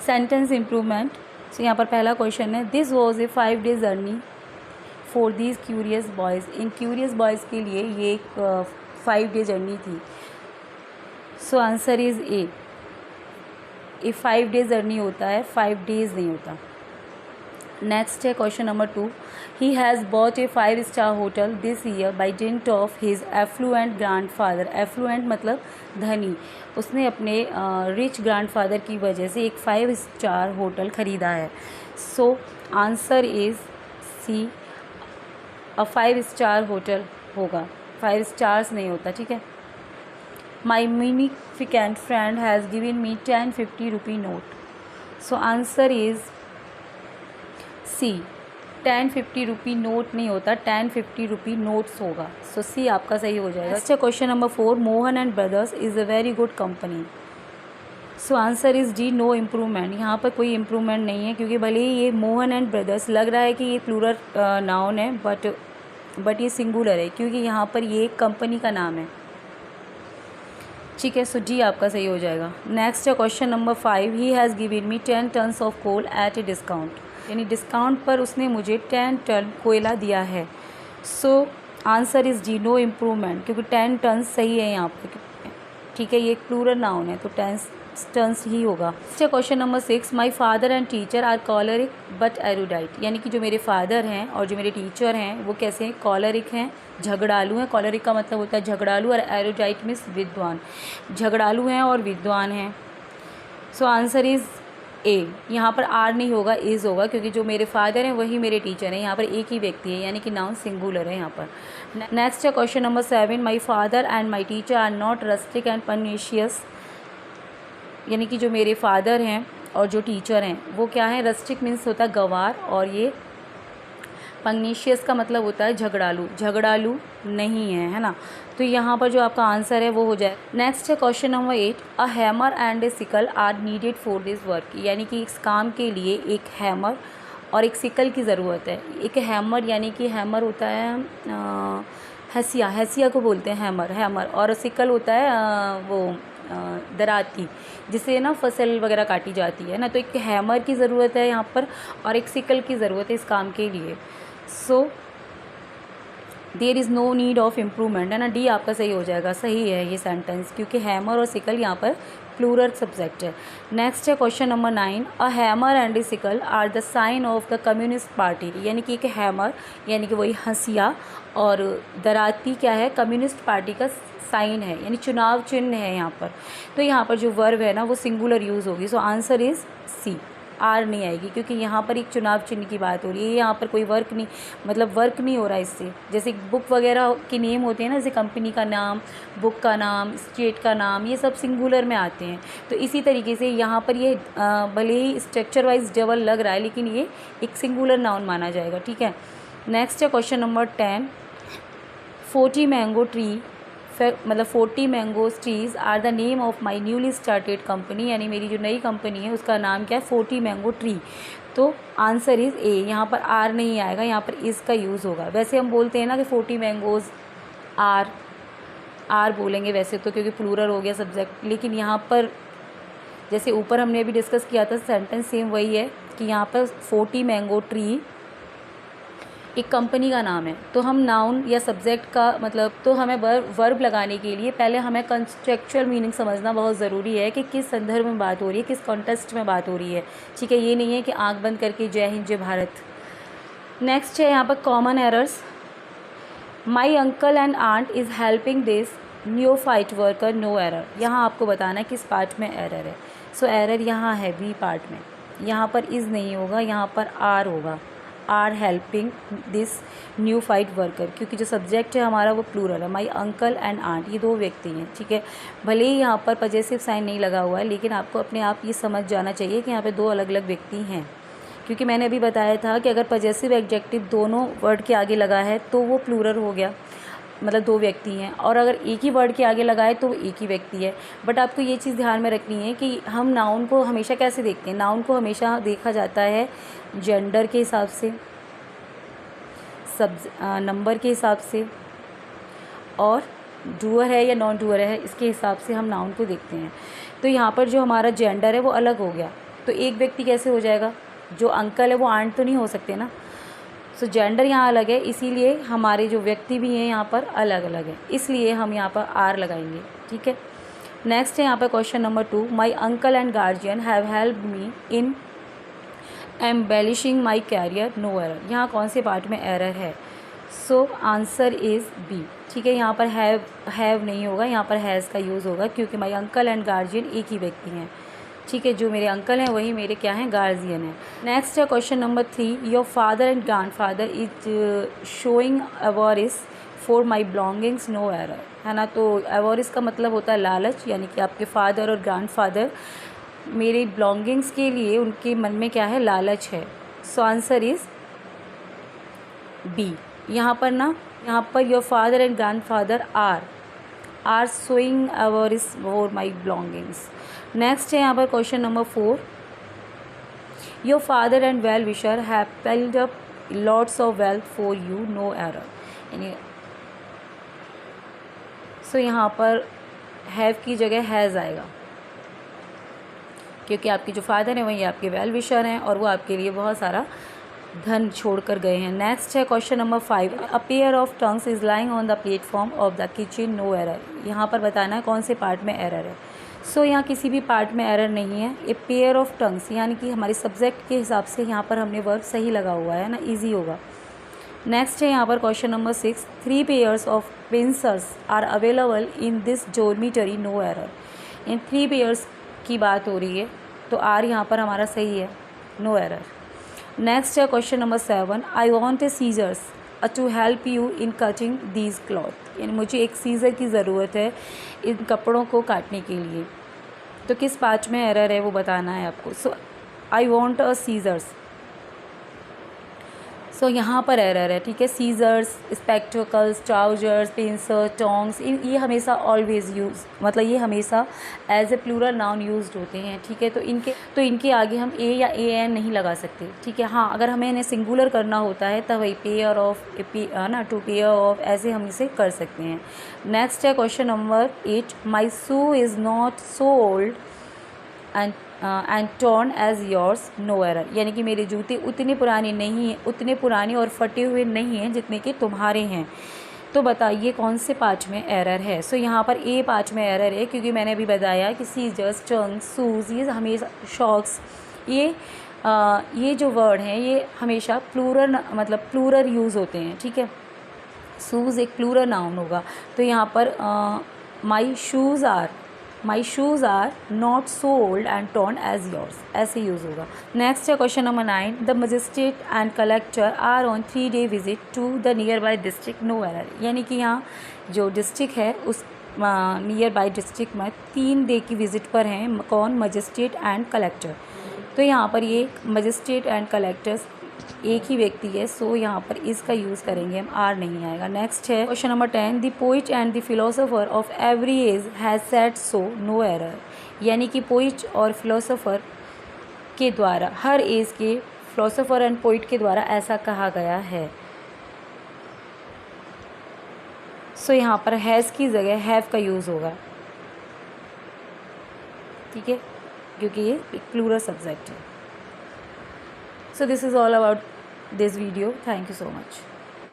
Sentence improvement. सो यहाँ पर पहला क्वेश्चन है, this was a 5 day journey for these curious boys. इन क्यूरियस बॉयज़ के लिए ये एक 5 day जर्नी थी। So answer is A. 5 day journey होता है, 5 days नहीं होता। नेक्स्ट है question number 2, he has bought a 5 star hotel this year by dint of his affluent grandfather. Affluent मतलब धनी। उसने अपने रिच ग्रैंडफादर की वजह से एक 5 star होटल ख़रीदा है। So answer is C, 5 star hotel होगा, 5 stars नहीं होता, ठीक है। My munificent friend has given me 10-50 rupee note. So answer is C, 10-50 rupee note नहीं होता, 10-50 rupee नोट्स होगा। सो सी आपका सही हो जाएगा। अच्छा, question number 4, Mohan and brothers is a very good company. So answer is D, no improvement. यहाँ पर कोई इम्प्रूवमेंट नहीं है, क्योंकि भले ही ये मोहन एंड ब्रदर्स लग रहा है कि ये प्लूरल नाउन है, बट ये सिंगुलर है, क्योंकि यहाँ पर ये एक कंपनी का नाम है, ठीक है। सो डी आपका सही हो जाएगा। नेक्स्ट है question number 5, he has given me 10 tons of coal at a discount. यानी डिस्काउंट पर उसने मुझे 10 टन कोयला दिया है। So answer is D, no improvement, क्योंकि 10 tons सही है यहाँ पर, ठीक है। ये एक प्लूरल नाउन है, तो 10 tons ही होगा। इससे question number 6, my father and teacher are choleric but erudite. यानी कि जो मेरे फादर हैं और जो मेरे टीचर हैं वो कैसे हैं, कॉलरिक हैं, झगड़ालू हैं। कॉलरिक का मतलब होता है झगड़ालू, और एरुडाइट मीन्स विद्वान। झगड़ालू हैं और विद्वान हैं। सो आंसर इज़ ए। यहाँ पर आर नहीं होगा, इज़ होगा, क्योंकि जो मेरे फादर हैं वही मेरे टीचर हैं। यहाँ पर एक ही व्यक्ति है, यानी कि नाउन सिंगुलर है यहाँ पर। नेक्स्ट है question number 7, my father and my teacher are not rustic and pugnacious. यानी कि जो मेरे फादर हैं और जो टीचर हैं वो क्या है, रस्टिक मीन्स होता है गंवार, और ये पगनेशियस का मतलब होता है झगड़ालू। झगड़ालू नहीं है ना। तो यहाँ पर जो आपका आंसर है वो हो जाए। नेक्स्ट है question number 8, a hammer and a sickle are needed for this work. यानी कि इस काम के लिए एक हैमर और एक सिकल की ज़रूरत है। एक हैमर यानी कि हैमर होता है हसिया, हसिया को बोलते हैं हैमर, और सिकल होता है वो दराती, जिससे ना फसल वगैरह काटी जाती है ना। तो एक हैमर की ज़रूरत है यहाँ पर, और एक सिकल की ज़रूरत है इस काम के लिए। So there is no need of improvement, है ना। डी आपका सही हो जाएगा, सही है ये सेंटेंस, क्योंकि हैमर और सिकल यहाँ पर प्लूरल सब्जेक्ट है। नेक्स्ट है question number 9, a hammer and a sickle are the sign of the communist party. यानी कि एक हैमर यानी कि वही हंसिया, और दराती क्या है, कम्युनिस्ट पार्टी का साइन है, यानी चुनाव चिन्ह है यहाँ पर। तो यहाँ पर जो वर्ब है ना वो सिंगुलर यूज़ होगी। So answer is C, are नहीं आएगी, क्योंकि यहाँ पर एक चुनाव चिन्ह की बात हो रही है। यहाँ पर कोई वर्क नहीं हो रहा है इससे। जैसे बुक वगैरह के नेम होते हैं ना, जैसे कंपनी का नाम, बुक का नाम, स्टेट का नाम, ये सब सिंगुलर में आते हैं। तो इसी तरीके से यहाँ पर ये भले ही स्ट्रक्चर वाइज डबल लग रहा है, लेकिन ये एक सिंगुलर नाउन माना जाएगा, ठीक है। नेक्स्ट है क्वेश्चन नंबर 10, 40 मैंगो ट्री, मतलब 40 mango trees are the name of my newly started company. यानी मेरी जो नई कंपनी है उसका नाम क्या है, 40 मैंगो ट्री। तो आंसर इज़ ए। यहाँ पर आर नहीं आएगा, यहाँ पर इज़ का यूज़ होगा। वैसे हम बोलते हैं ना कि 40 मैंगोज़ आर बोलेंगे वैसे तो, क्योंकि प्लूरल हो गया सब्जेक्ट। लेकिन यहाँ पर जैसे ऊपर हमने अभी डिस्कस किया था, सेंटेंस सेम वही है कि यहाँ पर 40 मैंगो ट्री एक कंपनी का नाम है। तो हम नाउन या सब्जेक्ट का मतलब, तो हमें वर्ब लगाने के लिए पहले हमें कॉन्टेक्चुअल मीनिंग समझना बहुत ज़रूरी है कि किस संदर्भ में बात हो रही है, किस कॉन्टेक्स्ट में बात हो रही है, ठीक है। ये नहीं है कि आंख बंद करके जय हिंद जय भारत। नेक्स्ट है यहाँ पर common errors, my uncle and aunt is helping this new fight worker, no error. यहाँ आपको बताना है किस पार्ट में एरर है। सो एरर यहाँ है बी पार्ट में। यहाँ पर इज़ नहीं होगा, यहाँ पर आर होगा, are helping this new fight worker, क्योंकि जो सब्जेक्ट है हमारा वो प्लूरल है। माई अंकल एंड आंट, ये 2 व्यक्ति हैं, ठीक है। भले ही यहाँ पर पजेसिव साइन नहीं लगा हुआ है, लेकिन आपको अपने आप ये समझ जाना चाहिए कि यहाँ पे 2 अलग अलग व्यक्ति हैं, क्योंकि मैंने अभी बताया था कि अगर पजेसिव एडजेक्टिव दोनों वर्ड के आगे लगा है तो वो प्लूरल हो गया, मतलब 2 व्यक्ति हैं। और अगर एक ही वर्ड के आगे लगा है तो वो एक ही व्यक्ति है। बट आपको ये चीज़ ध्यान में रखनी है कि हम नाउन को हमेशा कैसे देखते हैं। नाउन को हमेशा देखा जाता है जेंडर के हिसाब से, नंबर के हिसाब से, और डूअर है या नॉन डूअर है इसके हिसाब से हम नाउन को देखते हैं। तो यहाँ पर जो हमारा जेंडर है वो अलग हो गया, तो एक व्यक्ति कैसे हो जाएगा, जो अंकल है वो आंट तो नहीं हो सकते ना। सो जेंडर यहाँ अलग है, इसीलिए हमारे जो व्यक्ति भी हैं यहाँ पर अलग अलग है, इसलिए हम यहाँ पर आर लगाएंगे। ठीक है, नेक्स्ट है यहाँ पर question number 2, my uncle and guardian have help me in embellishing my career, no error. यहाँ कौन से पार्ट में एरर है? So answer is B. ठीक है, यहाँ पर हैव नहीं होगा, यहाँ पर हैज़ का यूज़ होगा, क्योंकि माई अंकल एंड गार्जियन एक ही व्यक्ति हैं। ठीक है, जो मेरे अंकल हैं वही मेरे क्या हैं, गार्जियन हैं। नेक्स्ट है question number 3, your father and grandfather is showing avarice for my belongings, no error, है ना। तो अवॉरिस का मतलब होता है लालच, यानी कि आपके फादर और ग्रैंडफादर मेरे बिलोंगिंग्स के लिए उनके मन में क्या है, लालच है। So answer is B. यहाँ पर your father and grandfather are showing avarice for my belongings. Next है यहाँ पर question number 4, your father and well wisher have piled up lots of wealth for you, no error. यानी so यहाँ पर have की जगह हैज़ आएगा, क्योंकि आपके जो फादर हैं वही आपके वेल विशर हैं और वो आपके लिए बहुत सारा धन छोड़ कर गए हैं। नेक्स्ट है question number 5, a pair of tongs is lying on the platform of the kitchen, no error. यहाँ पर बताना है कौन से पार्ट में एरर है। सो यहाँ किसी भी पार्ट में एरर नहीं है। ए पेयर ऑफ टंग्स यानी कि हमारे सब्जेक्ट के हिसाब से यहाँ पर हमने वर्ब सही लगा हुआ है ना, ईजी होगा। नेक्स्ट है यहाँ पर question number 6, 3 pairs of pincers are available in this dormitory, no error. इन 3 पेयर्स की बात हो रही है, तो आर यहाँ पर हमारा सही है, नो एरर। नेक्स्ट है question number 7, I want a scissors to help you in cutting these cloth. यानी मुझे एक सीज़र की ज़रूरत है इन कपड़ों को काटने के लिए। तो किस पार्ट में एरर है वो बताना है आपको। सो आई वॉन्ट अ सीजर्स, सो यहाँ पर एरर है। ठीक है, scissors, spectacles, trousers, pincer, tongs, ये हमेशा ऑलवेज यूज़, मतलब ये हमेशा as a plural noun used होते हैं। ठीक है, तो इनके आगे हम ए या ए एन नहीं लगा सकते। ठीक है, हाँ अगर हमें इन्हें सिंगुलर करना होता है तब वही पेयर ऑफ ना, टू पेयर ऑफ, ऐसे हम इसे कर सकते हैं। नेक्स्ट है question number 8, my shoe is not so old and torn as yours, no error. यानी कि मेरे जूते उतने पुराने और फटे हुए नहीं हैं जितने कि तुम्हारे हैं। तो बताइए कौन से पार्ट में एरर है। सो यहाँ पर ए पार्ट में एरर है, क्योंकि मैंने अभी बताया कि सीजर्स, टंग्स, शूज़, ये हमेशा शॉक्स, ये जो वर्ड हैं ये हमेशा प्लूरल यूज़ होते हैं। ठीक है, शूज़ एक प्लूरल नाउन होगा, तो यहाँ पर my shoes are not so old and torn as yours, ऐसे यूज़ होगा। नेक्स्ट है question number 9, the magistrate and collector are on 3-day visit to the nearby district, no error. यानी कि यहाँ जो डिस्ट्रिक्ट है उस नियर बाई डिस्ट्रिक्ट में 3 डे की विज़िट पर हैं। कौन? Magistrate and collector. तो यहाँ पर ये मजिस्ट्रेट एंड कलेक्टर्स एक ही व्यक्ति है, सो यहाँ पर इसका यूज़ करेंगे हम, आर नहीं आएगा। नेक्स्ट है question number 10, the poet and the philosopher of every age has said so, no error. यानी कि पोइट और फिलोसोफर के द्वारा, हर एज के फिलोसोफर एंड पोइट के द्वारा ऐसा कहा गया है। सो यहाँ पर हैज़ की जगह हैव का यूज़ होगा। ठीक है, क्योंकि ये एक प्लूरल सब्जेक्ट है। So this is all about this video. Thank you so much.